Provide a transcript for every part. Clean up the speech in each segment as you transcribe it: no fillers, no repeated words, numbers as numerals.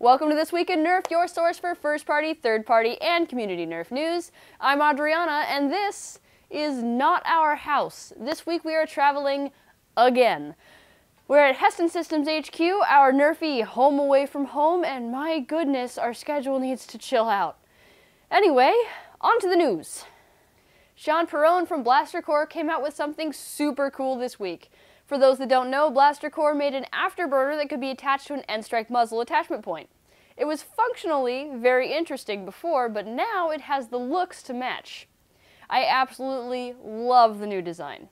Welcome to This Week in Nerf, your source for first-party, third-party, and community Nerf news. I'm Adriana, and this is not our house. This week we are traveling again. We're at Heston Systems HQ, our Nerfy home away from home, and my goodness, our schedule needs to chill out. Anyway, on to the news. Sean Perrone from Blaster Core came out with something super cool this week. For those that don't know, Blaster Core made an afterburner that could be attached to an N-Strike muzzle attachment point. It was functionally very interesting before, but now it has the looks to match. I absolutely love the new design.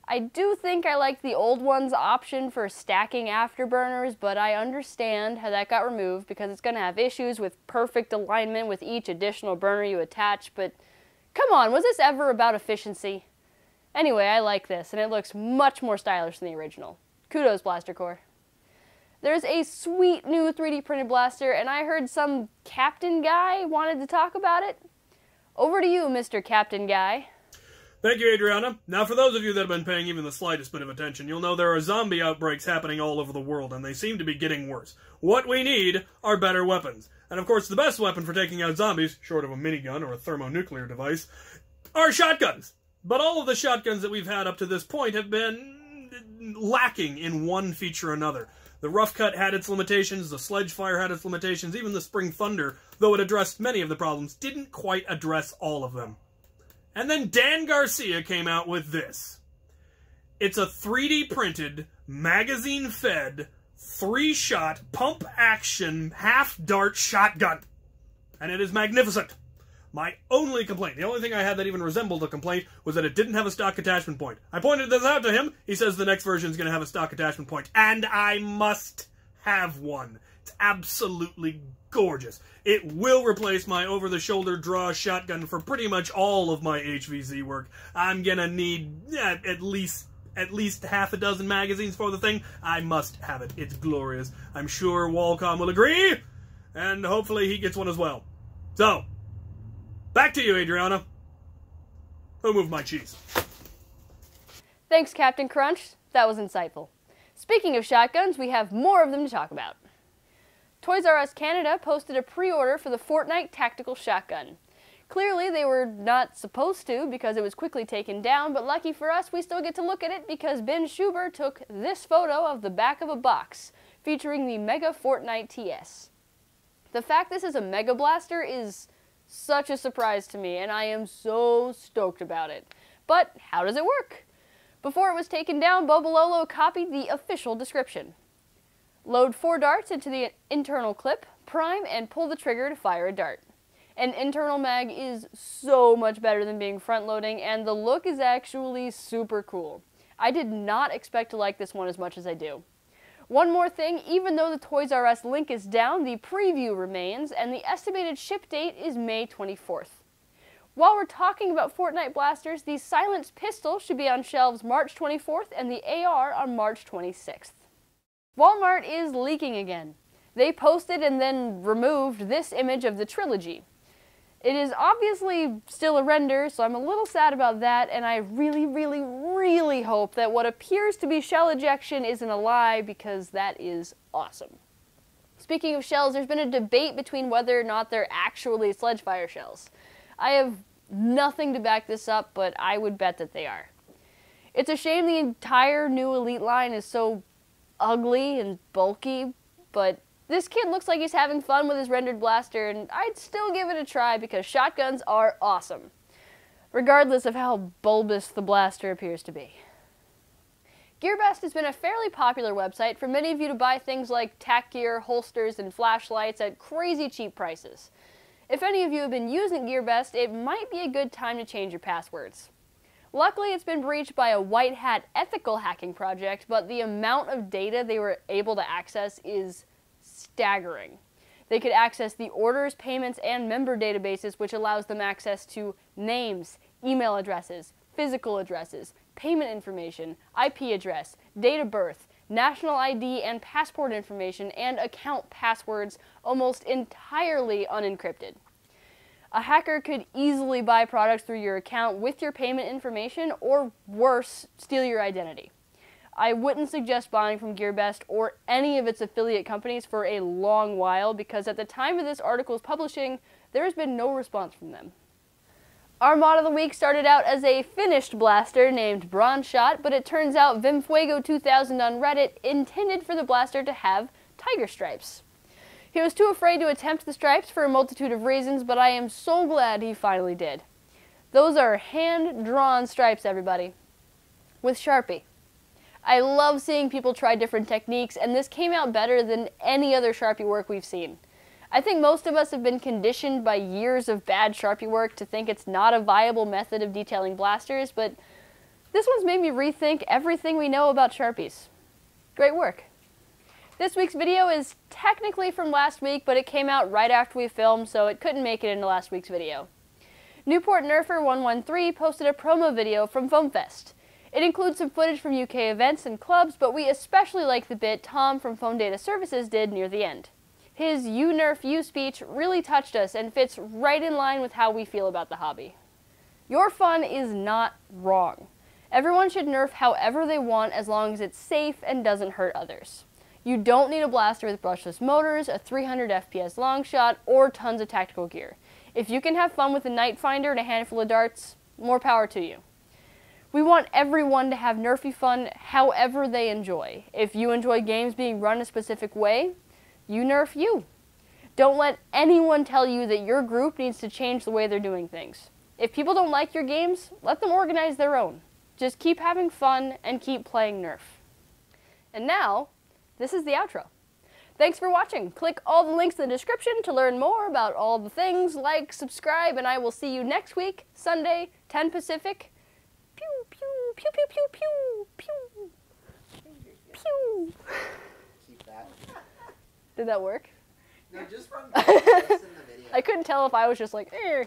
I do think I like the old one's option for stacking afterburners, but I understand how that got removed because it's going to have issues with perfect alignment with each additional burner you attach, but come on, was this ever about efficiency? Anyway, I like this, and it looks much more stylish than the original. Kudos, Blaster Core. There's a sweet new 3D printed blaster, and I heard some Captain Guy wanted to talk about it. Over to you, Mr. Captain Guy. Thank you, Adriana. Now, for those of you that have been paying even the slightest bit of attention, you'll know there are zombie outbreaks happening all over the world, and they seem to be getting worse. What we need are better weapons. And of course, the best weapon for taking out zombies, short of a minigun or a thermonuclear device, are shotguns. But all of the shotguns that we've had up to this point have been lacking in one feature or another. The Rough Cut had its limitations, the Sledge Fire had its limitations, even the Spring Thunder, though it addressed many of the problems, didn't quite address all of them. And then Dan Garcia came out with this. It's a 3D printed, magazine-fed, 3-shot, pump-action, half-dart shotgun. And it is magnificent. My only complaint, the only thing I had that even resembled a complaint, was that it didn't have a stock attachment point. I pointed this out to him. He says the next version is going to have a stock attachment point. And I must have one. It's absolutely gorgeous. It will replace my over-the-shoulder draw shotgun for pretty much all of my HVZ work. I'm going to need at least half a dozen magazines for the thing. I must have it. It's glorious. I'm sure Walcom will agree, and hopefully he gets one as well. So, back to you, Adriana. Who moved my cheese? Thanks, Captain Crunch. That was insightful. Speaking of shotguns, we have more of them to talk about. Toys R Us Canada posted a pre-order for the Fortnite Tactical Shotgun. Clearly, they were not supposed to because it was quickly taken down, but lucky for us, we still get to look at it because Ben Schubert took this photo of the back of a box featuring the Mega Fortnite TS. The fact this is a Mega Blaster is such a surprise to me, and I am so stoked about it. But how does it work? Before it was taken down, Bobololo copied the official description. Load 4 darts into the internal clip, prime, and pull the trigger to fire a dart. An internal mag is so much better than being front-loading, and the look is actually super cool. I did not expect to like this one as much as I do. One more thing, even though the Toys R Us link is down, the preview remains, and the estimated ship date is May 24th. While we're talking about Fortnite blasters, the Silenced Pistol should be on shelves March 24th and the AR on March 26th. Walmart is leaking again. They posted and then removed this image of the trilogy. It is obviously still a render, so I'm a little sad about that, and I really hope that what appears to be shell ejection isn't a lie, because that is awesome. Speaking of shells, there's been a debate between whether or not they're actually Sledgefire shells. I have nothing to back this up, but I would bet that they are. It's a shame the entire new Elite line is so ugly and bulky, but this kid looks like he's having fun with his rendered blaster, and I'd still give it a try because shotguns are awesome, regardless of how bulbous the blaster appears to be. GearBest has been a fairly popular website for many of you to buy things like tack gear, holsters, and flashlights at crazy cheap prices. If any of you have been using GearBest, it might be a good time to change your passwords. Luckily, it's been breached by a white hat ethical hacking project, but the amount of data they were able to access is staggering. They could access the orders, payments, and member databases, which allows them access to names, email addresses, physical addresses, payment information, IP address, date of birth, national ID and passport information, and account passwords almost entirely unencrypted. A hacker could easily buy products through your account with your payment information, or worse, steal your identity. I wouldn't suggest buying from GearBest or any of its affiliate companies for a long while because at the time of this article's publishing, there has been no response from them. Our mod of the week started out as a finished blaster named Bronze Shot, but it turns out Vimfuego2000 on Reddit intended for the blaster to have tiger stripes. He was too afraid to attempt the stripes for a multitude of reasons, but I am so glad he finally did. Those are hand-drawn stripes, everybody, with Sharpie. I love seeing people try different techniques, and this came out better than any other Sharpie work we've seen. I think most of us have been conditioned by years of bad Sharpie work to think it's not a viable method of detailing blasters, but this one's made me rethink everything we know about Sharpies. Great work. This week's video is technically from last week, but it came out right after we filmed, so it couldn't make it into last week's video. Newport Nerfer 113 posted a promo video from FoamFest. It includes some footage from UK events and clubs, but we especially like the bit Tom from Foam Data Services did near the end. His "You Nerf You" speech really touched us and fits right in line with how we feel about the hobby. Your fun is not wrong. Everyone should Nerf however they want as long as it's safe and doesn't hurt others. You don't need a blaster with brushless motors, a 300 FPS long shot, or tons of tactical gear. If you can have fun with a Night Finder and a handful of darts, more power to you. We want everyone to have Nerfy fun however they enjoy. If you enjoy games being run a specific way, you Nerf you. Don't let anyone tell you that your group needs to change the way they're doing things. If people don't like your games, let them organize their own. Just keep having fun and keep playing Nerf. And now, this is the outro. Thanks for watching. Click all the links in the description to learn more about all the things, like, subscribe, and I will see you next week, Sunday, 10 Pacific. Pew, pew, pew, pew, pew, pew, pew, pew. Keep that. Did that work? No, just from the video. I couldn't tell if I was just like, eh,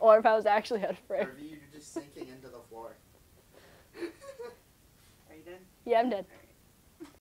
or if I was actually out of frame. Or if you're just sinking into the floor. Are you dead? Yeah, I'm dead.